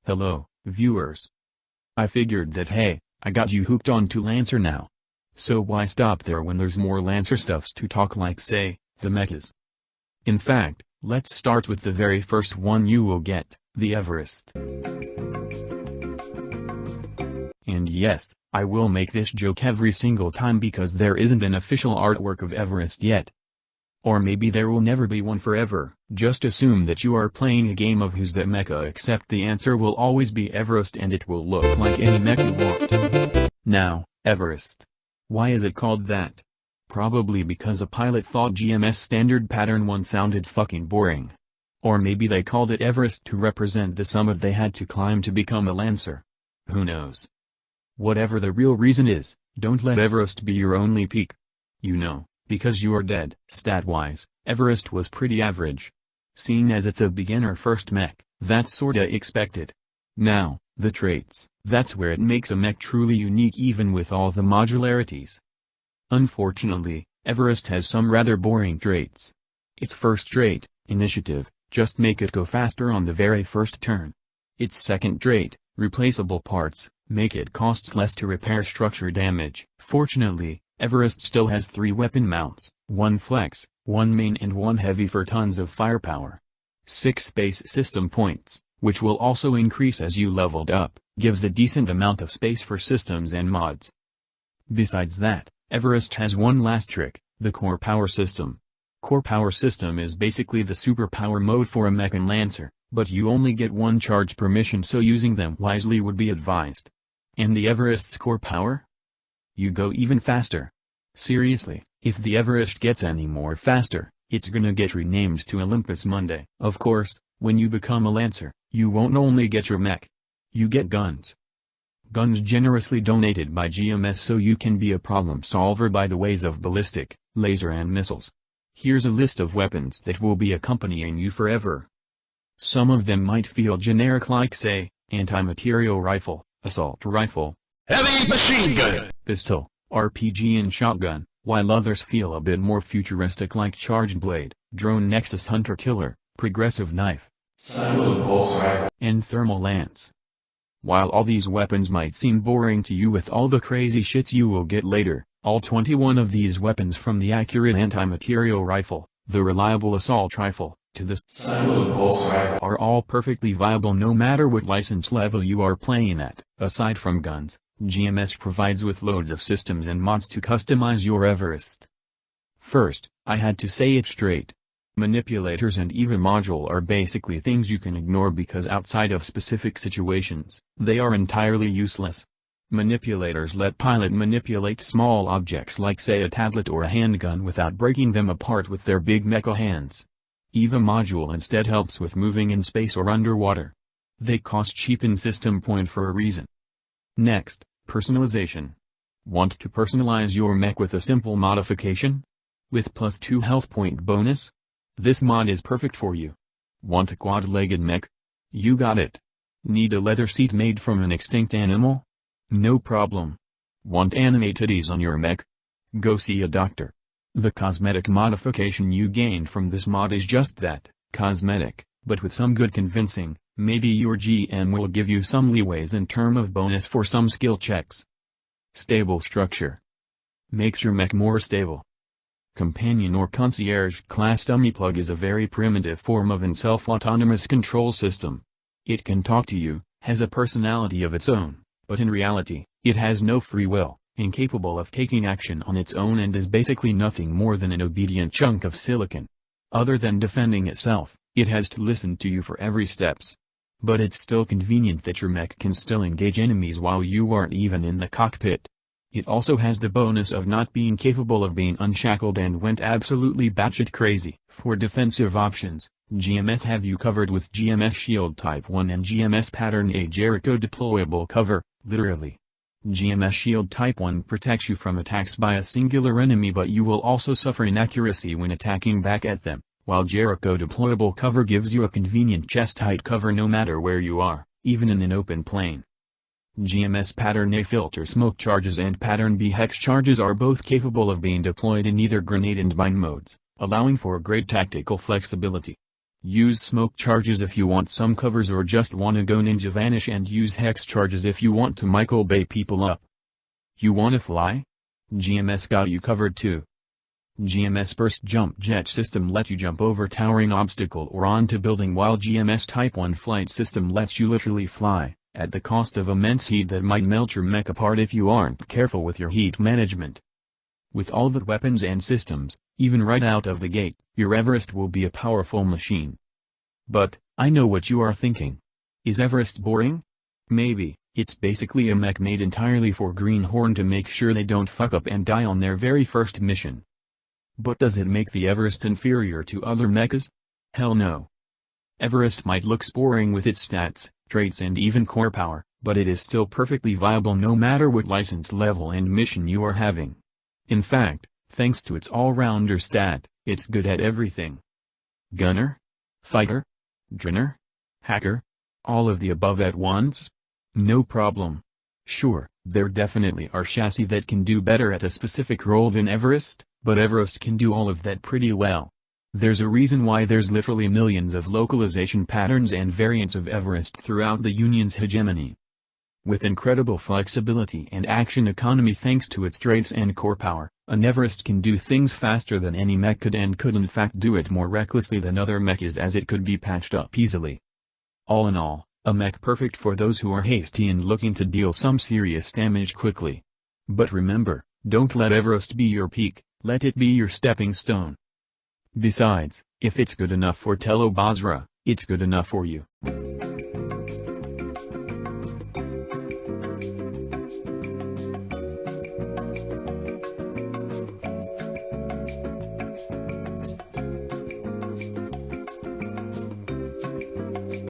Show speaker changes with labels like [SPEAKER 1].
[SPEAKER 1] Hello, viewers. I figured that hey, I got you hooked on to Lancer now. So why stop there when there's more Lancer stuffs to talk, like say, the mechas. In fact, let's start with the very first one you will get, the Everest. And yes, I will make this joke every single time because there isn't an official artwork of Everest yet. Or maybe there will never be one forever. Just assume that you are playing a game of Who's That Mecha, except the answer will always be Everest and it will look like any mech you want. Now, Everest. Why is it called that? Probably because a pilot thought GMS standard pattern 1 sounded fucking boring. Or maybe they called it Everest to represent the summit they had to climb to become a Lancer. Who knows? Whatever the real reason is, don't let Everest be your only peak. You know, because you are dead. Stat-wise, Everest was pretty average. Seeing as it's a beginner first mech, that's sorta expected. Now, the traits, that's where it makes a mech truly unique even with all the modularities. Unfortunately, Everest has some rather boring traits. Its first trait, initiative, just make it go faster on the very first turn. Its second trait, replaceable parts, make it costs less to repair structure damage. Fortunately, Everest still has 3 weapon mounts, 1 flex, 1 main and 1 heavy for tons of firepower. 6 space system points, which will also increase as you leveled up, gives a decent amount of space for systems and mods. Besides that, Everest has one last trick, the core power system. Core power system is basically the superpower mode for a mech and Lancer, but you only get 1 charge per mission, so using them wisely would be advised. And the Everest's core power? You go even faster. Seriously, if the Everest gets any more faster, it's gonna get renamed to Olympus Monday. Of course, when you become a Lancer, you won't only get your mech. You get guns. Guns generously donated by GMS so you can be a problem solver by the ways of ballistic, laser and missiles. Here's a list of weapons that will be accompanying you forever. Some of them might feel generic, like say, anti-material rifle, assault rifle,
[SPEAKER 2] heavy machine gun,
[SPEAKER 1] pistol, RPG and shotgun, while others feel a bit more futuristic like charged blade, drone nexus hunter killer, progressive knife, and thermal lance. While all these weapons might seem boring to you with all the crazy shits you will get later, all 21 of these weapons, from the accurate anti-material rifle, the reliable assault rifle, to the are all perfectly viable no matter what license level you are playing at. Aside from guns, GMS provides with loads of systems and mods to customize your Everest. First, I had to say it straight. Manipulators and even module are basically things you can ignore because outside of specific situations, they are entirely useless. Manipulators let pilot manipulate small objects like say a tablet or a handgun without breaking them apart with their big mecha hands. EVA module instead helps with moving in space or underwater. They cost cheap in system point for a reason. Next, personalization. Want to personalize your mech with a simple modification? With +2 health point bonus? This mod is perfect for you. Want a quad-legged mech? You got it. Need a leather seat made from an extinct animal? No problem. Want anime titties on your mech? Go see a doctor. The cosmetic modification you gain from this mod is just that, cosmetic, but with some good convincing. Maybe your GM will give you some leeways in terms of bonus for some skill checks. Stable structure. Makes your mech more stable. Companion or concierge class dummy plug is a very primitive form of an self-autonomous control system. It can talk to you, has a personality of its own, but in reality, it has no free will, incapable of taking action on its own, and is basically nothing more than an obedient chunk of silicon. Other than defending itself, it has to listen to you for every steps. But it's still convenient that your mech can still engage enemies while you aren't even in the cockpit. It also has the bonus of not being capable of being unshackled and went absolutely batshit crazy. For defensive options, GMS have you covered with GMS Shield Type 1 and GMS Pattern A Jericho deployable cover, literally. GMS Shield Type 1 protects you from attacks by a singular enemy, but you will also suffer inaccuracy when attacking back at them, while Jericho deployable cover gives you a convenient chest-height cover no matter where you are, even in an open plane. GMS Pattern A filter smoke charges and Pattern B hex charges are both capable of being deployed in either grenade and mine modes, allowing for great tactical flexibility. Use smoke charges if you want some covers or just wanna go ninja vanish, and use hex charges if you want to Michael Bay people up. You wanna fly? GMS got you covered too. GMS burst jump jet system let you jump over towering obstacle or onto building, while GMS Type 1 flight system lets you literally fly, at the cost of immense heat that might melt your mech apart if you aren't careful with your heat management. With all the weapons and systems, even right out of the gate, your Everest will be a powerful machine. But, I know what you are thinking. Is Everest boring? Maybe. It's basically a mech made entirely for Greenhorn to make sure they don't fuck up and die on their very first mission. But does it make the Everest inferior to other mechas? Hell no. Everest might look boring with its stats, traits and even core power, but it is still perfectly viable no matter what license level and mission you are having. In fact, thanks to its all-rounder stat, it's good at everything. Gunner? Fighter? Drinner? Hacker? All of the above at once? No problem. Sure, there definitely are chassis that can do better at a specific role than Everest, but Everest can do all of that pretty well. There's a reason why there's literally millions of localization patterns and variants of Everest throughout the Union's hegemony. With incredible flexibility and action economy thanks to its traits and core power, an Everest can do things faster than any mech could, and could in fact do it more recklessly than other mechas, as it could be patched up easily. All in all, a mech perfect for those who are hasty and looking to deal some serious damage quickly. But remember, don't let Everest be your peak, let it be your stepping stone. Besides, if it's good enough for Tello Basra, it's good enough for you.